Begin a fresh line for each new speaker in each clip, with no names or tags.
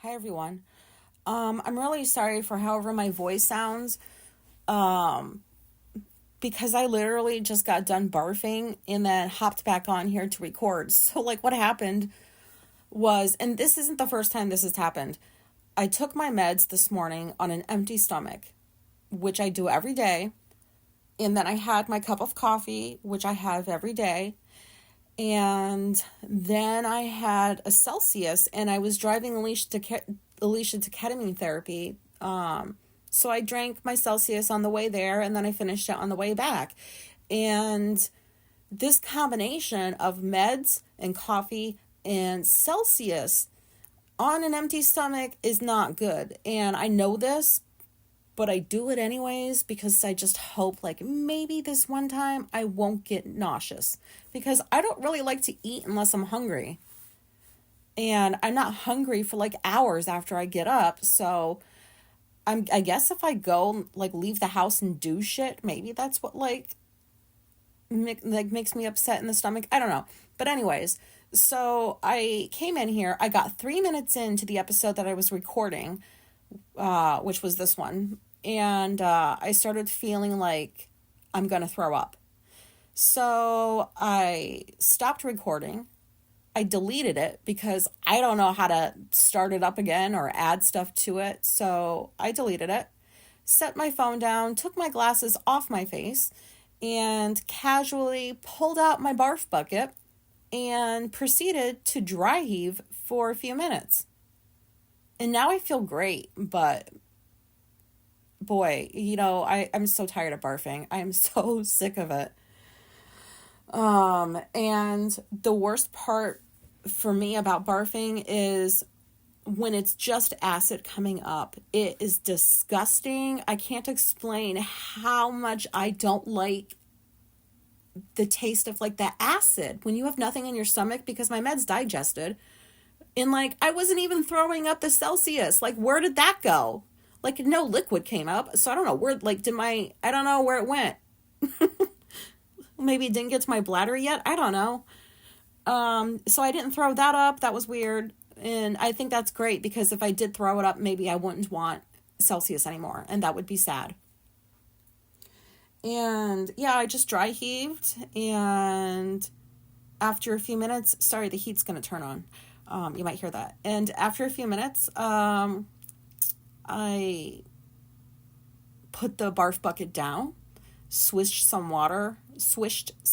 Hi, everyone. I'm really sorry for however my voice sounds, um, because I literally just got done barfing and then hopped back on here to record. So, like, what happened was, and this isn't the first time this has happened, I took my meds this morning on an empty stomach, which I do every day. And then I had my cup of coffee, which I have every day. And then I had a Celsius, and I was driving Alicia to ketamine therapy. So I drank my Celsius on the way there, and then I finished it on the way back. And this combination of meds and coffee and Celsius on an empty stomach is not good. And I know this, but I do it anyways because I just hope, like, maybe this one time I won't get nauseous, because I don't really like to eat unless I'm hungry. And I'm not hungry for like hours after I get up. So I guess if I go, like, leave the house and do shit, maybe that's what makes me upset in the stomach. I don't know. But anyways, so I came in here. I got 3 minutes into the episode that I was recording, which was this one. And I started feeling like I'm going to throw up. So I stopped recording. I deleted it because I don't know how to start it up again or add stuff to it. So I deleted it, set my phone down, took my glasses off my face, and casually pulled out my barf bucket and proceeded to dry heave for a few minutes. And now I feel great, but boy, I'm so tired of barfing. I am so sick of it. And the worst part for me about barfing is when it's just acid coming up. It is disgusting. I can't explain how much I don't like the taste of, like, the acid when you have nothing in your stomach, because my med's digested. And, like, I wasn't even throwing up the Celsius. Like, where did that go? Like, no liquid came up. So I don't know where, like, I don't know where it went. Maybe it didn't get to my bladder yet. I don't know. So I didn't throw that up. That was weird. And I think that's great, because if I did throw it up, maybe I wouldn't want Celsius anymore. And that would be sad. And yeah, I just dry heaved. And after a few minutes, sorry, the heat's going to turn on. You might hear that. And after a few minutes, I put the barf bucket down, swished some water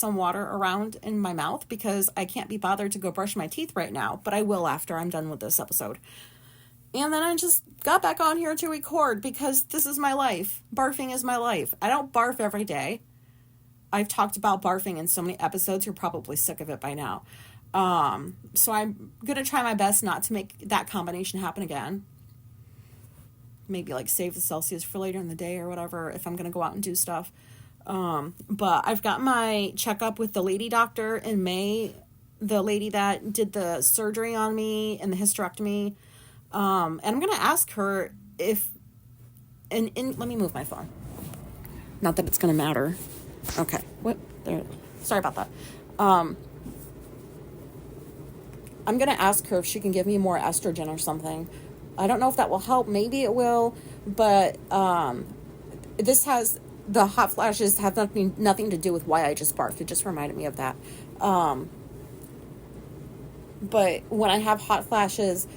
around in my mouth, because I can't be bothered to go brush my teeth right now, but I will after I'm done with this episode. And then I just got back on here to record, because this is my life. Barfing is my life. I don't barf every day. I've talked about barfing in so many episodes, you're probably sick of it by now. So I'm going to try my best not to make that combination happen again. Maybe, like, save the Celsius for later in the day or whatever, if I'm going to go out and do stuff. But I've got my checkup with the lady doctor in May, the lady that did the surgery on me and the hysterectomy. And I'm going to ask her if, and let me move my phone. Not that it's going to matter. Okay. What? There. Sorry about that. I'm going to ask her if she can give me more estrogen or something. I don't know if that will help. Maybe it will. But the hot flashes have nothing to do with why I just barfed. It just reminded me of that. But when I have hot flashes,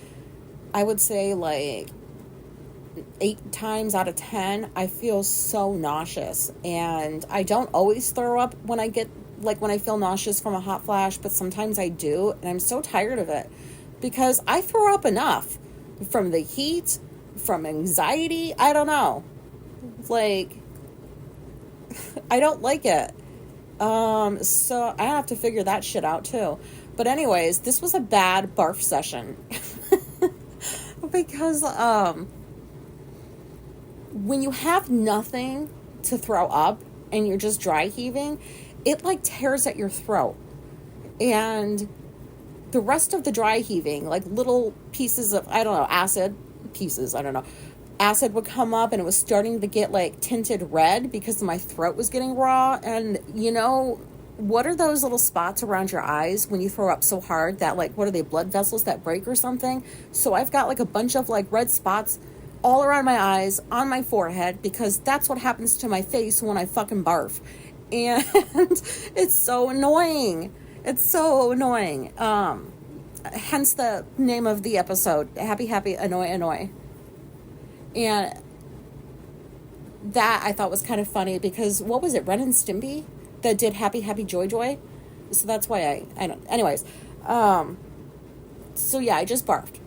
I would say, like, 8 times out of 10, I feel so nauseous. And I don't always throw up when I feel nauseous from a hot flash, but sometimes I do. And I'm so tired of it, because I throw up enough from the heat, from anxiety. I don't know. Like, I don't like it. So I have to figure that shit out too. But anyways, this was a bad barf session. Because, when you have nothing to throw up and you're just dry heaving, it, like, tears at your throat. And the rest of the dry heaving, like, little pieces of, acid would come up, and it was starting to get, like, tinted red because my throat was getting raw. And, what are those little spots around your eyes when you throw up so hard that, like, what are they, blood vessels that break or something? So I've got like a bunch of like red spots all around my eyes, on my forehead, because that's what happens to my face when I fucking barf. And it's so annoying. It's so annoying. Hence the name of the episode, Happy Annoy Annoy. And that I thought was kind of funny because, what was it, Ren and Stimpy that did Happy Joy Joy? So that's why I don't, anyways. So yeah, I just barfed.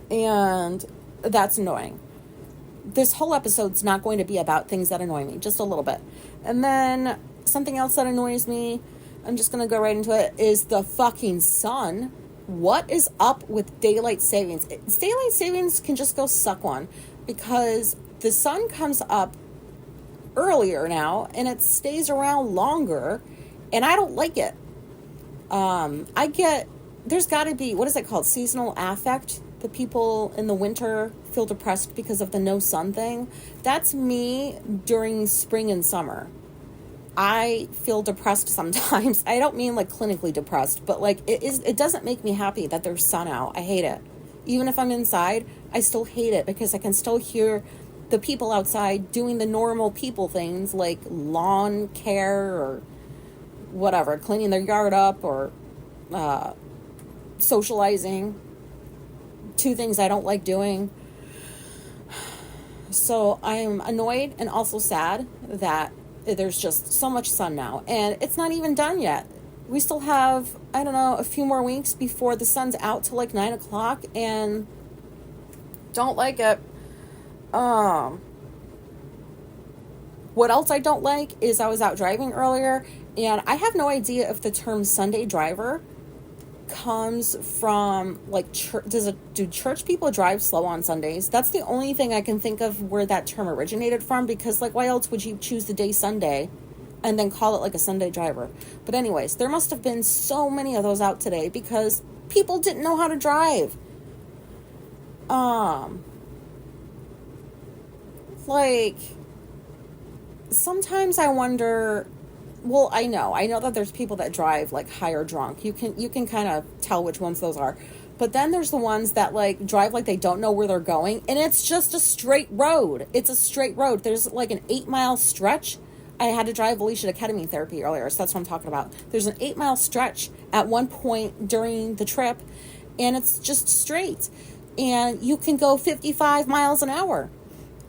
And that's annoying. This whole episode's not going to be about things that annoy me, just a little bit. And then something else that annoys me, I'm just going to go right into it, is the fucking sun. What is up with daylight savings? Daylight savings can just go suck one, because the sun comes up earlier now and it stays around longer, and I don't like it. There's got to be, what is it called? Seasonal affect. The people in the winter feel depressed because of the no sun thing. That's me during spring and summer. I feel depressed sometimes. I don't mean like clinically depressed, but like it doesn't make me happy that there's sun out. I hate it. Even if I'm inside, I still hate it because I can still hear the people outside doing the normal people things like lawn care or whatever, cleaning their yard up or socializing. Two things I don't like doing. So I'm annoyed and also sad that there's just so much sun now, and it's not even done yet. We still have, I don't know, a few more weeks before the sun's out till like 9 o'clock, and don't like it. What else I don't like is I was out driving earlier, and I have no idea if the term Sunday driver comes from like do church people drive slow on Sundays? That's the only thing I can think of where that term originated from, because like why else would you choose the day Sunday and then call it like a Sunday driver? But anyways, there must have been so many of those out today because people didn't know how to drive. Like sometimes I wonder, well, I know that there's people that drive like high or drunk. You can kind of tell which ones those are. But then there's the ones that like drive like they don't know where they're going, and it's just a straight road. It's a straight road. There's like an 8-mile stretch. I had to drive Alicia to ketamine therapy earlier, so that's what I'm talking about. There's an 8-mile stretch at one point during the trip, and it's just straight. And you can go 55 miles an hour.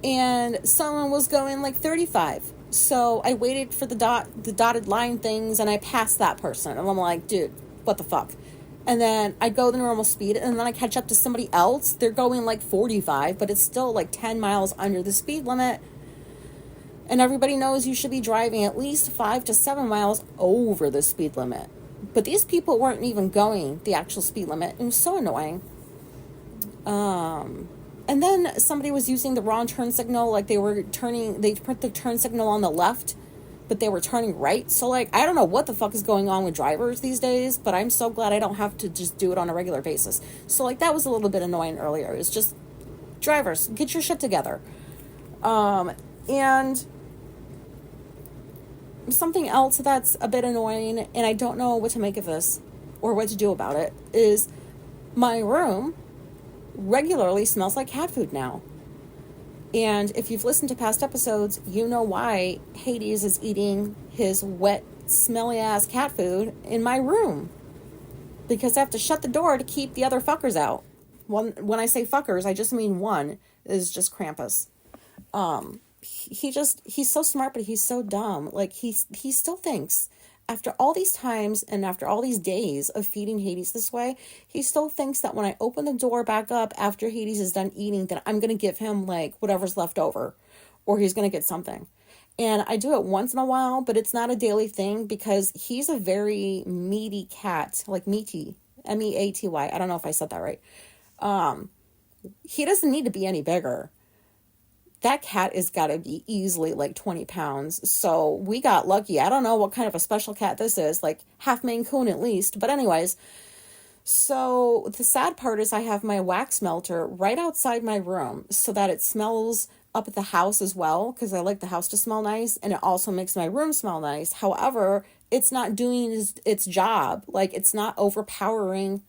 And someone was going like 35. So I waited for the dotted line things, and I passed that person. And I'm like, dude, what the fuck? And then I go the normal speed, and then I catch up to somebody else. They're going like 45, but it's still like 10 miles under the speed limit. And everybody knows you should be driving at least 5 to 7 miles over the speed limit. But these people weren't even going the actual speed limit. It was so annoying. And then somebody was using the wrong turn signal, like they put the turn signal on the left, but they were turning right. So like, I don't know what the fuck is going on with drivers these days, but I'm so glad I don't have to just do it on a regular basis. So like, that was a little bit annoying earlier. It's just, drivers, get your shit together. And something else that's a bit annoying, and I don't know what to make of this or what to do about it, is my room regularly smells like cat food now. And if you've listened to past episodes, you know why Hades is eating his wet, smelly ass cat food in my room. Because I have to shut the door to keep the other fuckers out. When I say fuckers, I just mean one is just Krampus. He's so smart, but he's so dumb. Like he still thinks, after all these times and after all these days of feeding Hades this way, he still thinks that when I open the door back up after Hades is done eating, that I'm going to give him like whatever's left over, or he's going to get something. And I do it once in a while, but it's not a daily thing because he's a very meaty cat, like meaty, Meaty. I don't know if I said that right. He doesn't need to be any bigger. That cat has got to be easily like 20 pounds. So we got lucky. I don't know what kind of a special cat this is, like half Maine Coon at least. But anyways, so the sad part is I have my wax melter right outside my room so that it smells up at the house as well, because I like the house to smell nice, and it also makes my room smell nice. However, it's not doing its job. Like, it's not overpowering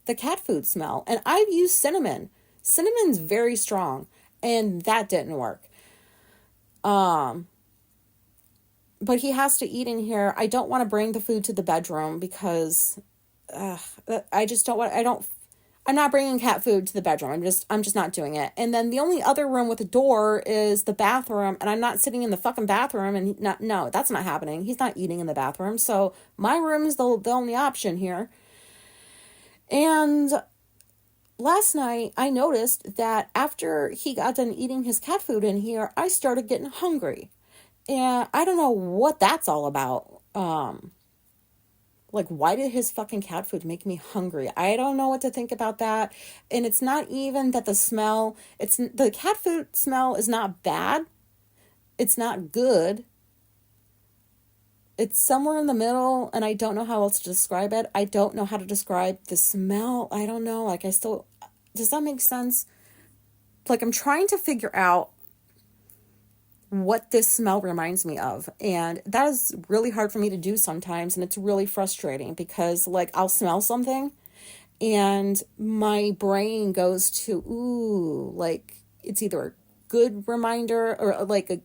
the cat food smell. And I've used cinnamon. Cinnamon's very strong, and that didn't work. But he has to eat in here. I don't want to bring the food to the bedroom because I just don't want, I'm not bringing cat food to the bedroom. I'm just not doing it. And then the only other room with a door is the bathroom, and I'm not sitting in the fucking bathroom, and no, that's not happening. He's not eating in the bathroom. So my room is the only option here. And last night I noticed that after he got done eating his cat food in here, I started getting hungry. And I don't know what that's all about. Like, why did his fucking cat food make me hungry? I don't know what to think about that. And it's not even that the cat food smell is not bad. It's not good. It's somewhere in the middle, and I don't know how else to describe it. I don't know how to describe the smell. I don't know. Like, does that make sense? Like, I'm trying to figure out what this smell reminds me of. And that is really hard for me to do sometimes. And it's really frustrating because, like, I'll smell something and my brain goes to, ooh, like, it's either a good reminder or like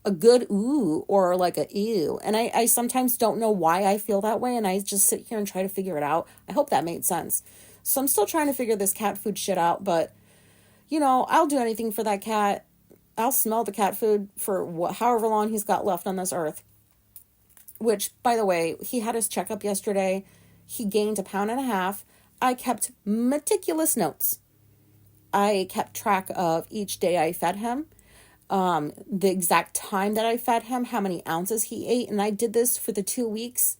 a good ooh or like a ew. And I sometimes don't know why I feel that way. And I just sit here and try to figure it out. I hope that made sense. So I'm still trying to figure this cat food shit out. But, I'll do anything for that cat. I'll smell the cat food for however long he's got left on this earth. Which, by the way, he had his checkup yesterday. He gained 1.5 pounds. I kept meticulous notes. I kept track of each day I fed him, the exact time that I fed him, how many ounces he ate. And I did this for the 2 weeks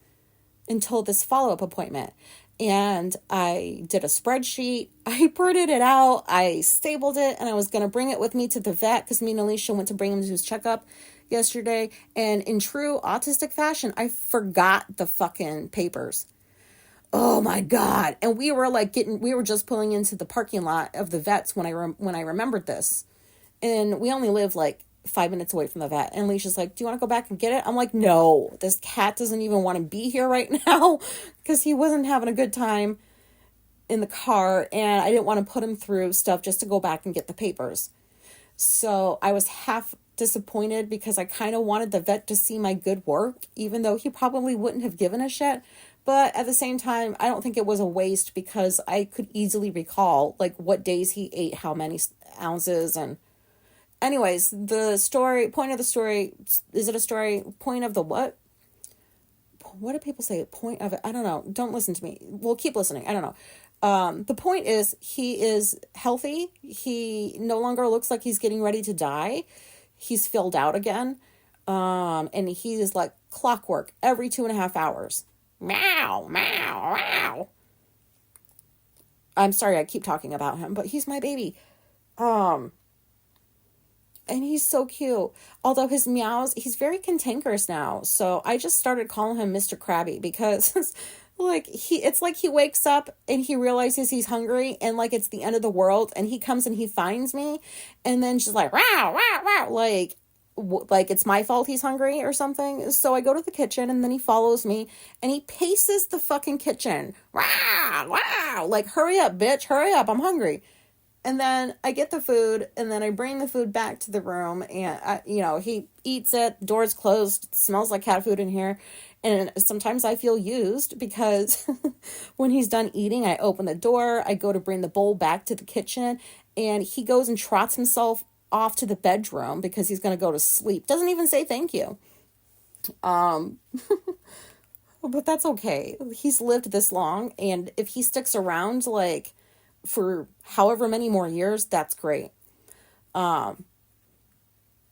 until this follow-up appointment. And I did a spreadsheet. I printed it out. I stapled it, and I was going to bring it with me to the vet because me and Alicia went to bring him to his checkup yesterday. And in true autistic fashion, I forgot the fucking papers. Oh my God. And we were just pulling into the parking lot of the vets when I remembered this. And we only live like 5 minutes away from the vet. And Alicia's like, do you want to go back and get it? I'm like, no, this cat doesn't even want to be here right now because he wasn't having a good time in the car. And I didn't want to put him through stuff just to go back and get the papers. So I was half disappointed because I kind of wanted the vet to see my good work, even though he probably wouldn't have given a shit. But at the same time, I don't think it was a waste because I could easily recall like what days he ate how many ounces. And anyways, point of the story, is it a story? Point of the what? What do people say? Point of it? I don't know. Don't listen to me. Well, keep listening. I don't know. The point is he is healthy. He no longer looks like he's getting ready to die. He's filled out again. And he is like clockwork every 2.5 hours. Meow, meow, meow. I'm sorry I keep talking about him, but he's my baby. And he's so cute. Although his meows, he's very cantankerous now. So I just started calling him Mr. Krabby because it's like he wakes up and he realizes he's hungry and like it's the end of the world and he comes and he finds me and then she's like, wow, wow, wow, like it's my fault he's hungry or something. So I go to the kitchen and then he follows me and he paces the fucking kitchen. Wow, wow, like hurry up, bitch, hurry up, I'm hungry. And then I get the food and then I bring the food back to the room and, he eats it, door's closed, smells like cat food in here. And sometimes I feel used because when he's done eating, I open the door, I go to bring the bowl back to the kitchen and he goes and trots himself off to the bedroom because he's going to go to sleep. Doesn't even say thank you. But that's okay. He's lived this long and if he sticks around, like, for however many more years, that's great. Also,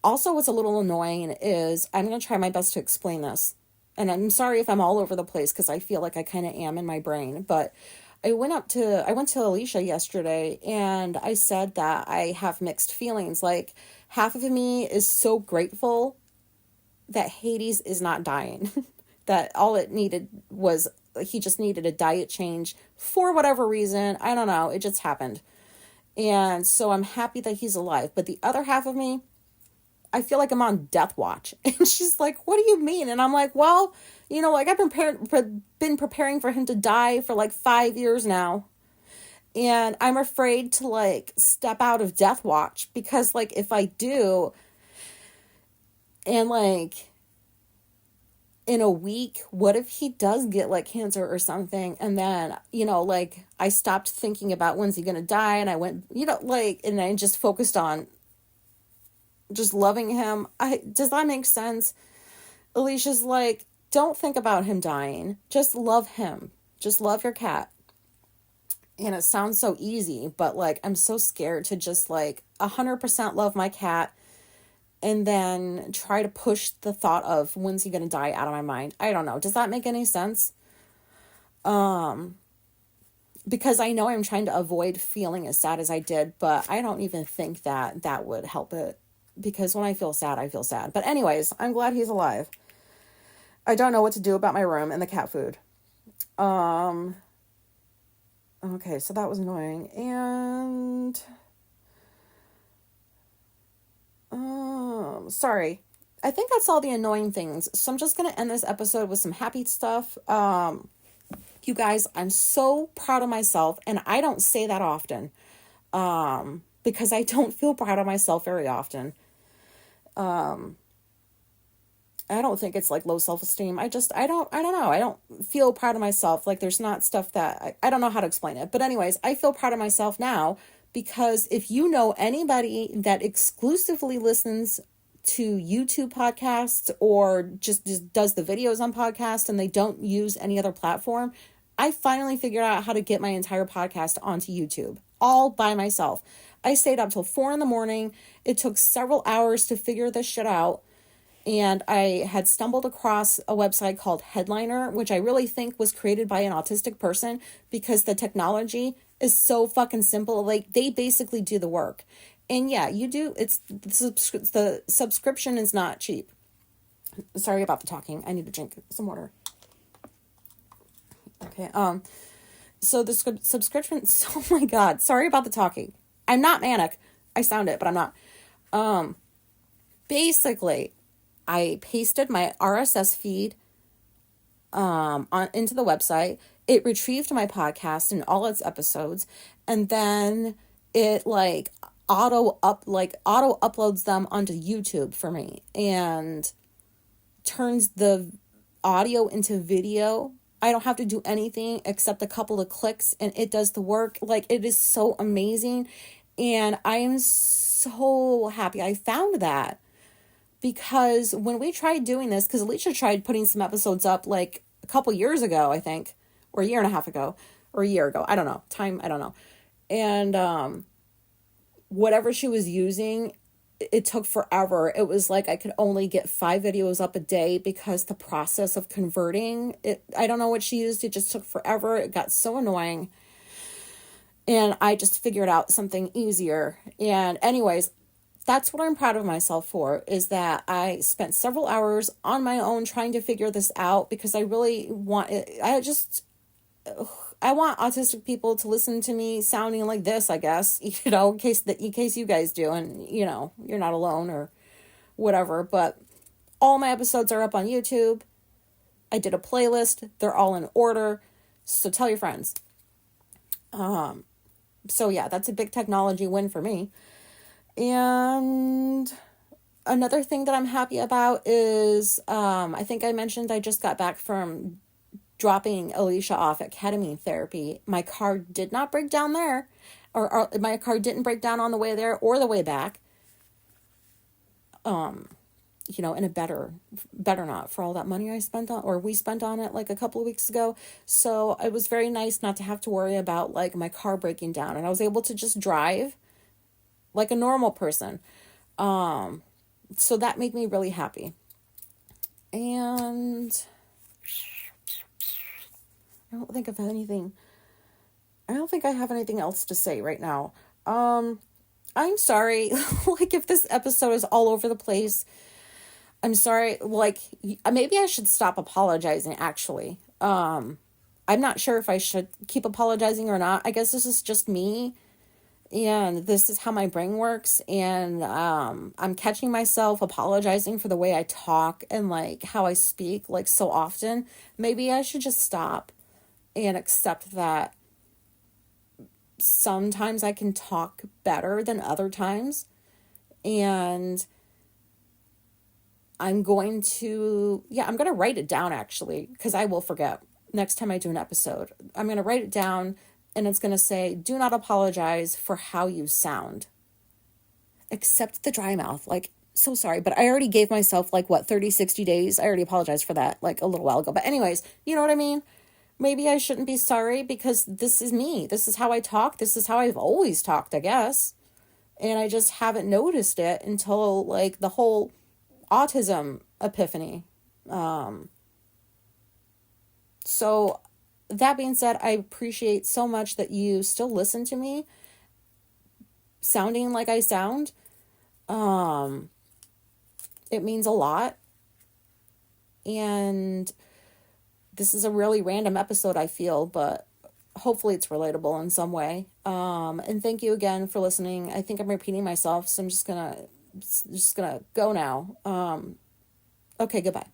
what's a little annoying is I'm going to try my best to explain this. And I'm sorry if I'm all over the place because I feel like I kind of am in my brain. But I went to Alicia yesterday and I said that I have mixed feelings. Like, half of me is so grateful that Hades is not dying. That all it needed was, he just needed a diet change for whatever reason. I don't know. It just happened. And so I'm happy that he's alive. But the other half of me I feel like I'm on death watch. And she's like, what do you mean? And I'm like, well, like I've been preparing for him to die for like 5 years now. And I'm afraid to like step out of death watch because like if I do, and like in a week, what if he does get like cancer or something? And then, like I stopped thinking about when's he going to die. And I went, and I just focused on just loving him. Does that make sense? Alicia's like, don't think about him dying. Just love him. Just love your cat. And it sounds so easy, but like, I'm so scared to just like 100% love my cat and then try to push the thought of when's he going to die out of my mind. I don't know. Does that make any sense? Because I know I'm trying to avoid feeling as sad as I did, but I don't even think that would help it. Because when I feel sad, I feel sad. But anyways, I'm glad he's alive. I don't know what to do about my room and the cat food. Okay, so that was annoying. And sorry. I think that's all the annoying things. So I'm just going to end this episode with some happy stuff. You guys, I'm so proud of myself, and I don't say that often. Because I don't feel proud of myself very often. I don't think it's like low self-esteem. I don't know. I don't feel proud of myself. Like there's not stuff that I don't know how to explain it. But anyways, I feel proud of myself now because if you know anybody that exclusively listens to YouTube podcasts or just does the videos on podcasts and they don't use any other platform, I finally figured out how to get my entire podcast onto YouTube all by myself. I stayed up till 4 a.m. It took several hours to figure this shit out. And I had stumbled across a website called Headliner, which I really think was created by an autistic person because the technology is so fucking simple. Like they basically do the work. And yeah, you do. The subscription is not cheap. Sorry about the talking. I need to drink some water. Okay. So the subscription. Oh my God. Sorry about the talking. I'm not manic. I sound it, but I'm not. Basically, I pasted my RSS feed into the website. It retrieved my podcast and all its episodes, and then it like auto uploads them onto YouTube for me and turns the audio into video. I don't have to do anything except a couple of clicks and it does the work. Like it is so amazing, and I am so happy I found that. Because when we tried doing this, because Alicia tried putting some episodes up like a couple years ago, I think, or a year and a half ago, or a year ago. I don't know. I don't know. And whatever she was using, it took forever. It was like I could only get 5 videos up a day because the process of converting it, I don't know what she used. It just took forever. It got so annoying. And I just figured out something easier. And anyways, that's what I'm proud of myself for, is that I spent several hours on my own trying to figure this out because I really want it. I want autistic people to listen to me sounding like this, I guess, in case you guys do, and you're not alone or whatever. But all my episodes are up on YouTube. I did a playlist. They're all in order. So tell your friends. So yeah, that's a big technology win for me. And another thing that I'm happy about is, I think I mentioned I just got back from dropping Alicia off at ketamine therapy. My car did not break down there, or my car didn't break down on the way there or the way back. In a better not for all that money I spent on, or we spent on it like a couple of weeks ago. So it was very nice not to have to worry about like my car breaking down, and I was able to just drive like a normal person. So that made me really happy. And I don't think I have anything else to say right now. I'm sorry, like if this episode is all over the place, I'm sorry, like maybe I should stop apologizing actually. I'm not sure if I should keep apologizing or not. I guess this is just me And this is how my brain works. And I'm catching myself apologizing for the way I talk and like how I speak like so often. Maybe I should just stop and accept that sometimes I can talk better than other times. And I'm going to, yeah, I'm going to write it down actually, because I will forget next time I do an episode. I'm going to write it down and it's going to say, do not apologize for how you sound. Except the dry mouth. Like, so sorry, but I already gave myself like what, 30, 60 days. I already apologized for that like a little while ago. But anyways, you know what I mean? Maybe I shouldn't be sorry because this is me. This is how I talk. This is how I've always talked, I guess. And I just haven't noticed it until like the whole autism epiphany. So that being said, I appreciate so much that you still listen to me sounding like I sound. It means a lot. And this is a really random episode, I feel, but hopefully it's relatable in some way. And thank you again for listening. I think I'm repeating myself, so I'm just gonna go now. Okay, goodbye.